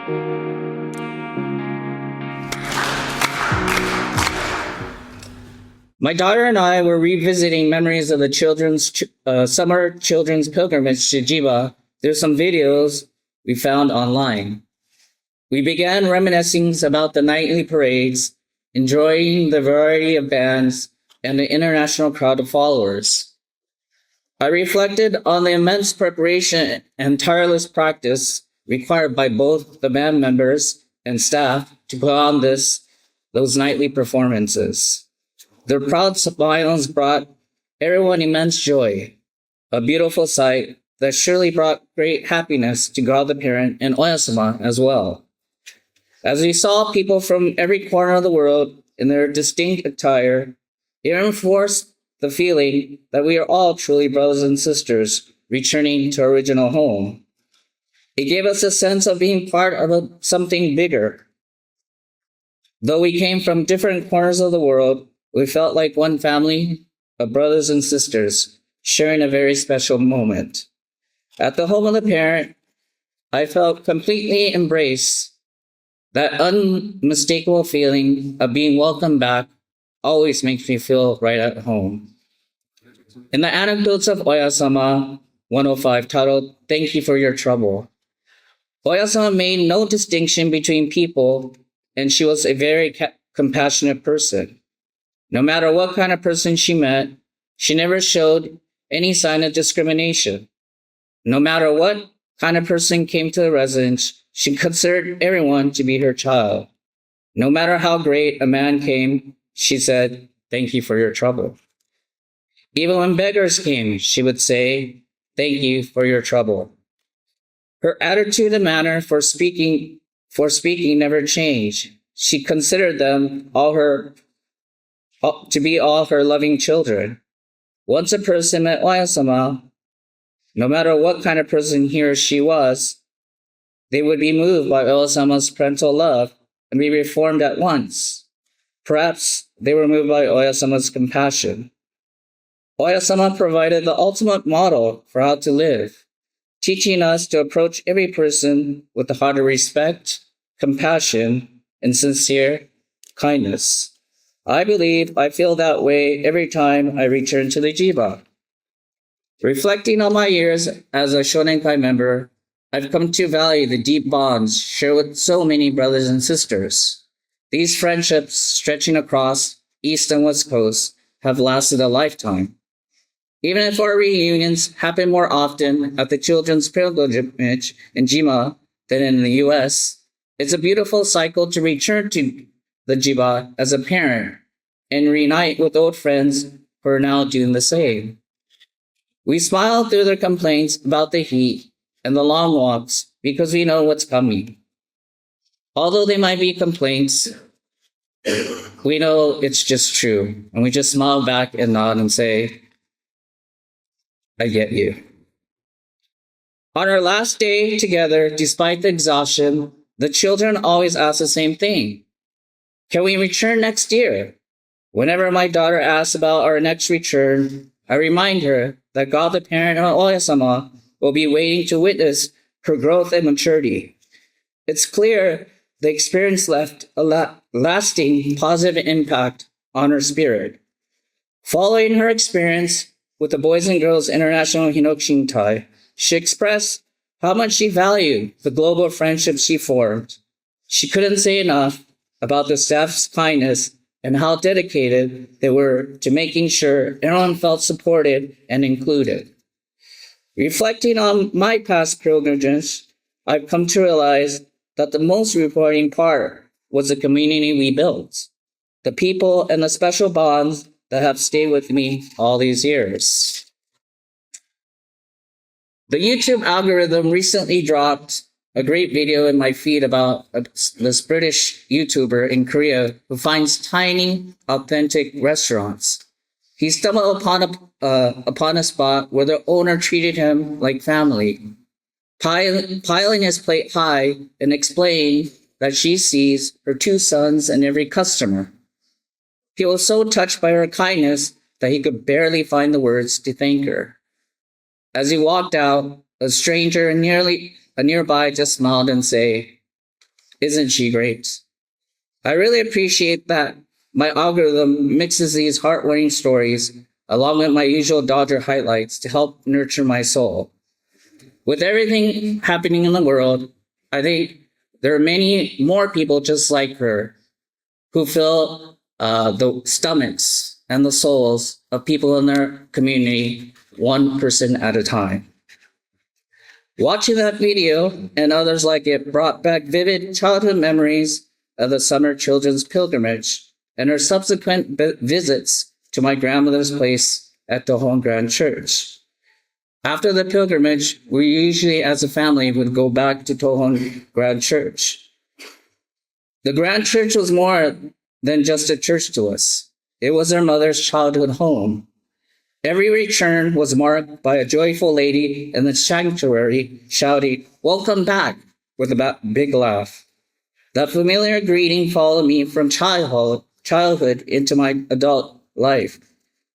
My daughter and I were revisiting memories of the summer children's pilgrimage to Jiba through some videos we found online. We began reminiscing about the nightly parades, enjoying the variety of bands and the international crowd of followers. I reflected on the immense preparation and tireless practice required by both the band members and staff to put on those nightly performances. Their proud smiles brought everyone immense joy, a beautiful sight that surely brought great happiness to God the Parent and Oyasama as well. As we saw people from every corner of the world in their distinct attire, it reinforced the feeling that we are all truly brothers and sisters returning to our original home. It gave us a sense of being part of something bigger. Though we came from different corners of the world, we felt like one family of brothers and sisters sharing a very special moment. At the home of the parent, I felt completely embraced. That unmistakable feeling of being welcomed back always makes me feel right at home. In the anecdotes of Oyasama 105 titled, "Thank You for Your Trouble," Oyasama made no distinction between people, and she was a very compassionate person. No matter what kind of person she met, she never showed any sign of discrimination. No matter what kind of person came to the residence, she considered everyone to be her child. No matter how great a man came, she said, "Thank you for your trouble." Even when beggars came, she would say, "Thank you for your trouble." Her attitude and manner for speaking never changed. She considered them to be all her loving children. Once a person met Oyasama, no matter what kind of person he or she was, they would be moved by Oyasama's parental love and be reformed at once. Perhaps they were moved by Oyasama's compassion. Oyasama provided the ultimate model for how to live, teaching us to approach every person with the heart of respect, compassion, and sincere kindness. I believe I feel that way every time I return to the Jiba. Reflecting on my years as a Shonenkai member, I've come to value the deep bonds shared with so many brothers and sisters. These friendships, stretching across East and West Coast, have lasted a lifetime. Even if our reunions happen more often at the Children's Pilgrimage in Jima than in the US, it's a beautiful cycle to return to the Jiba as a parent and reunite with old friends who are now doing the same. We smile through their complaints about the heat and the long walks because we know what's coming. Although they might be complaints, we know it's just true, and we just smile back and nod and say, "I get you." On our last day together, despite the exhaustion, the children always ask the same thing. Can we return next year? Whenever my daughter asks about our next return, I remind her that God the Parent and Oyasama will be waiting to witness her growth and maturity. It's clear the experience left a lasting positive impact on her spirit. Following her experience with the Boys and Girls International Hinokshintai, she expressed how much she valued the global friendship she formed. She couldn't say enough about the staff's kindness and how dedicated they were to making sure everyone felt supported and included. Reflecting on my past pilgrimages, I've come to realize that the most rewarding part was the community we built, the people and the special bonds that have stayed with me all these years. The YouTube algorithm recently dropped a great video in my feed about this British YouTuber in Korea who finds tiny, authentic restaurants. He stumbled upon a spot where the owner treated him like family, piling his plate high and explaining that she sees her two sons in every customer. He was so touched by her kindness that he could barely find the words to thank her. As he walked out, a stranger nearby just smiled and said, Isn't she great? I really appreciate that my algorithm mixes these heartwarming stories along with my usual Dodger highlights to help nurture my soul. With everything happening in the world, I think there are many more people just like her who fill the stomachs and the souls of people in their community, one person at a time. Watching that video and others like it brought back vivid childhood memories of the summer children's pilgrimage and her subsequent visits to my grandmother's place at the Home Grand Church. After the pilgrimage, we usually as a family would go back to Tohon Grand Church. The Grand Church was more than just a church to us. It was our mother's childhood home. Every return was marked by a joyful lady in the sanctuary shouting, "Welcome back," with a big laugh. That familiar greeting followed me from childhood into my adult life.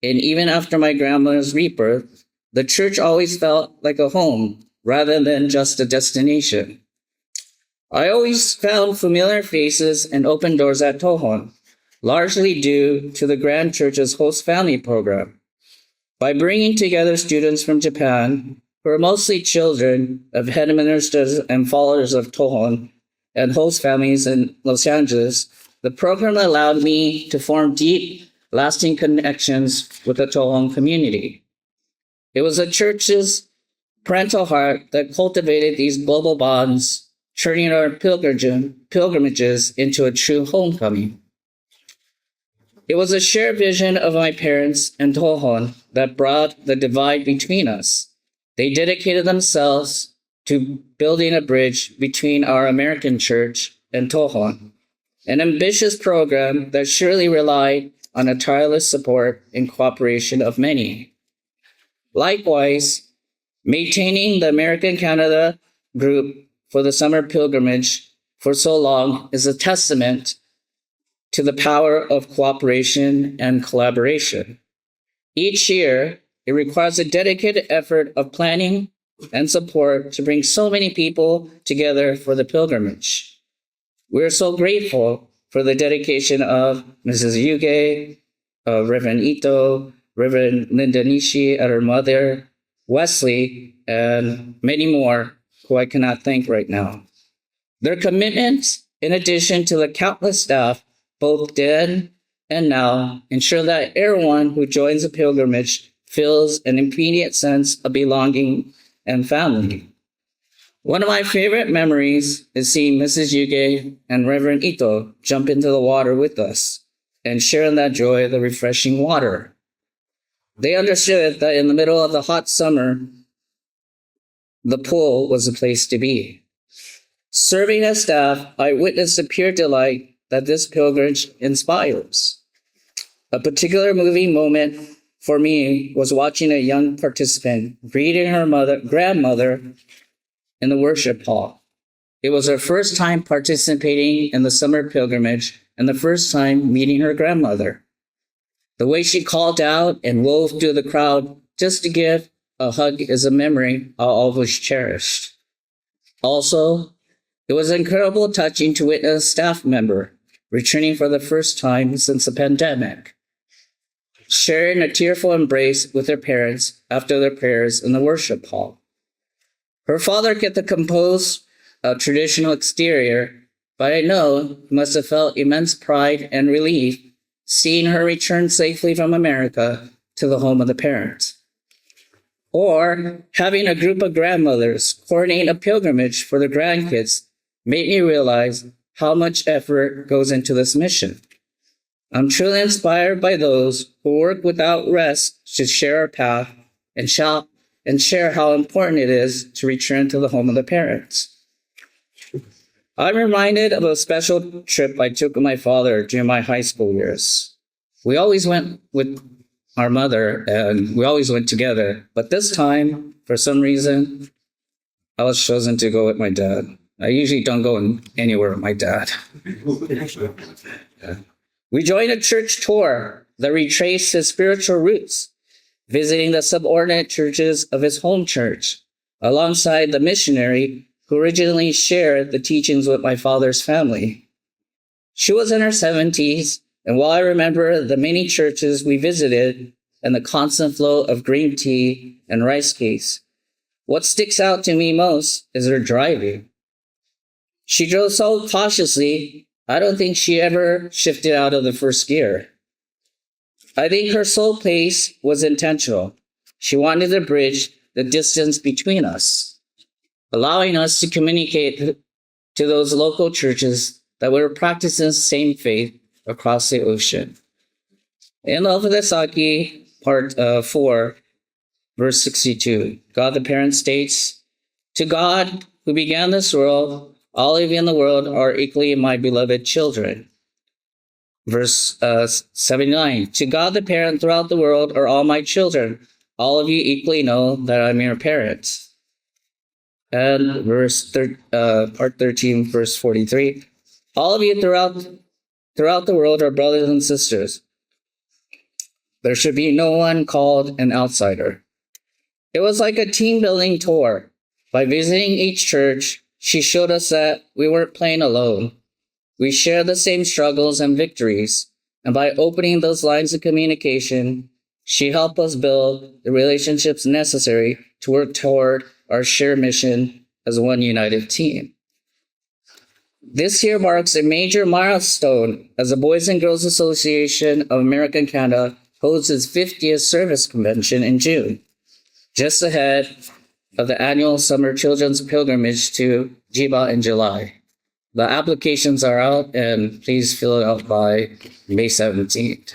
And even after my grandmother's rebirth, the church always felt like a home rather than just a destination. I always found familiar faces and open doors at Tohon, largely due to the Grand Church's host family program. By bringing together students from Japan, who are mostly children of head ministers and followers of Tohon and host families in Los Angeles, the program allowed me to form deep, lasting connections with the Tohon community. It was the church's parental heart that cultivated these global bonds, turning our pilgrimages into a true homecoming. It was a shared vision of my parents and Tohon that brought the divide between us. They dedicated themselves to building a bridge between our American church and Tohon, an ambitious program that surely relied on a tireless support and cooperation of many. Likewise, maintaining the American-Canada group for the summer pilgrimage for so long is a testament to the power of cooperation and collaboration. Each year, it requires a dedicated effort of planning and support to bring so many people together for the pilgrimage. We are so grateful for the dedication of Mrs. Yuge, Reverend Ito, Reverend Linda Nishi and her mother, Wesley, and many more who I cannot thank right now. Their commitment, in addition to the countless staff, both then and now, ensure that everyone who joins the pilgrimage feels an immediate sense of belonging and family. One of my favorite memories is seeing Mrs. Yuge and Reverend Ito jump into the water with us and sharing that joy of the refreshing water. They understood that in the middle of the hot summer, the pool was the place to be. Serving as staff, I witnessed the pure delight that this pilgrimage inspires. A particular moving moment for me was watching a young participant greeting her grandmother in the worship hall. It was her first time participating in the summer pilgrimage and the first time meeting her grandmother. The way she called out and wove through the crowd just to give a hug is a memory I'll always cherish. Also, it was incredibly touching to witness a staff member returning for the first time since the pandemic, sharing a tearful embrace with their parents after their prayers in the worship hall. Her father kept the composed, traditional exterior, but I know he must have felt immense pride and relief seeing her return safely from America to the home of the parents. Or having a group of grandmothers coordinate a pilgrimage for the grandkids made me realize how much effort goes into this mission. I'm truly inspired by those who work without rest to share our path and share how important it is to return to the home of the parents. I'm reminded of a special trip I took with my father during my high school years. We always went with our mother and we always went together, but this time, for some reason, I was chosen to go with my dad. I usually don't go anywhere with my dad. We joined a church tour that retraced his spiritual roots, visiting the subordinate churches of his home church, alongside the missionary who originally shared the teachings with my father's family. She was in her 70s, and while I remember the many churches we visited and the constant flow of green tea and rice cakes, what sticks out to me most is her driving. She drove so cautiously, I don't think she ever shifted out of the first gear. I think her sole pace was intentional. She wanted to bridge the distance between us, allowing us to communicate to those local churches that were practicing the same faith across the ocean. In Saki, part 4, verse 62, God the Parent states, "To God, who began this world, all of you in the world are equally my beloved children." Verse 79, "To God the Parent throughout the world are all my children. All of you equally know that I'm your parent." And part 13, verse 43, "All of you throughout the world are brothers and sisters. There should be no one called an outsider." It was like a team-building tour. By visiting each church, she showed us that we weren't playing alone. We share the same struggles and victories, and by opening those lines of communication, she helped us build the relationships necessary to work toward our shared mission as one united team. This year marks a major milestone as the Boys and Girls Association of America and Canada holds its 50th service convention in June, just ahead of the annual summer children's pilgrimage to Jiba in July. The applications are out, and please fill it out by May 17th.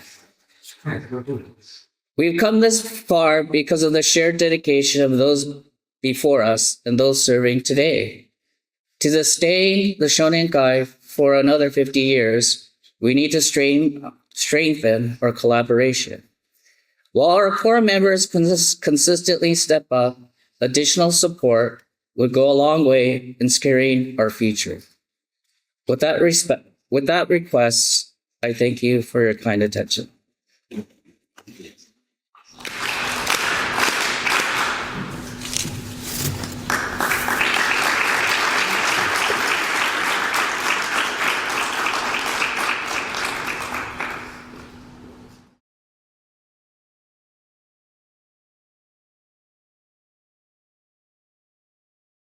We've come this far because of the shared dedication of those before us and those serving today. To sustain the Shoninkai for another 50 years, we need to strengthen our collaboration. While our core members consistently step up, additional support would go a long way in securing our future. With that request, I thank you for your kind attention.